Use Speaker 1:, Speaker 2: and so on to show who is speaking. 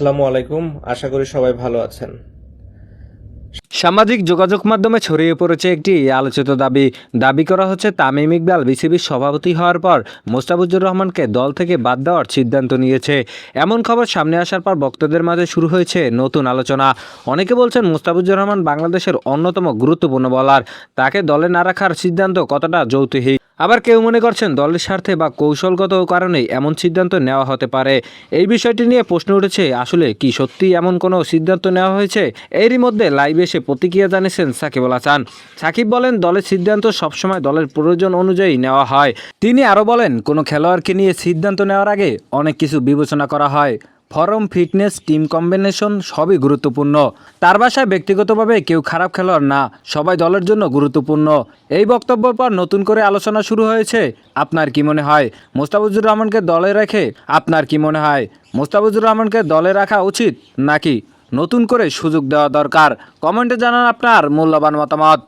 Speaker 1: আসসালামু আলাইকুম। আশা করি সবাই ভালো আছেন।
Speaker 2: সামাজিক যোগাযোগ মাধ্যমে ছড়িয়ে পড়েছে একটি আলোচিত দাবি করা হচ্ছে তামিম ইকবাল বিসিবির সভাপতি হওয়ার পর মোস্তাফিজুর রহমানকে দল থেকে বাদ দেওয়ার সিদ্ধান্ত নিয়েছে। এমন খবর সামনে আসার পর ভক্তদের মাঝে শুরু হয়েছে নতুন আলোচনা। অনেকে বলছেন মোস্তাফিজুর রহমান বাংলাদেশের অন্যতম গুরুত্বপূর্ণ বোলার, তাকে দলে না রাখার সিদ্ধান্ত কতটা যৌক্তিক। আবার কেউ মনে করছেন দলের স্বার্থে বা কৌশলগত কারণেই এমন সিদ্ধান্ত নেওয়া হতে পারে। এই বিষয়টি নিয়ে প্রশ্ন উঠেছে, আসলে কি সত্যি এমন কোনো সিদ্ধান্ত নেওয়া হয়েছে? এরই মধ্যে লাইভে এসে প্রতিক্রিয়া জানিয়েছেন সাকিব আল হাসান। সাকিব বলেন, দলের সিদ্ধান্ত সবসময় দলের প্রয়োজন অনুযায়ী নেওয়া হয়। তিনি আরও বলেন, কোনো খেলোয়াড়কে নিয়ে সিদ্ধান্ত নেওয়ার আগে অনেক কিছু বিবেচনা করা হয়। ফর্ম, ফিটনেস, টিম কম্বিনেশন সবই গুরুত্বপূর্ণ। তার বাসায় ব্যক্তিগতভাবে কেউ খারাপ খেলোয়াড় না, সবাই দলের জন্য গুরুত্বপূর্ণ। এই বক্তব্যের পর নতুন করে আলোচনা শুরু হয়েছে। আপনার কি মনে হয় মোস্তাফিজুর রহমানকে দলে রেখে মোস্তাফিজুর রহমানকে দলে রাখা উচিত নাকি নতুন করে সুযোগ দেওয়া দরকার? কমেন্টে জানান আপনার মূল্যবান মতামত।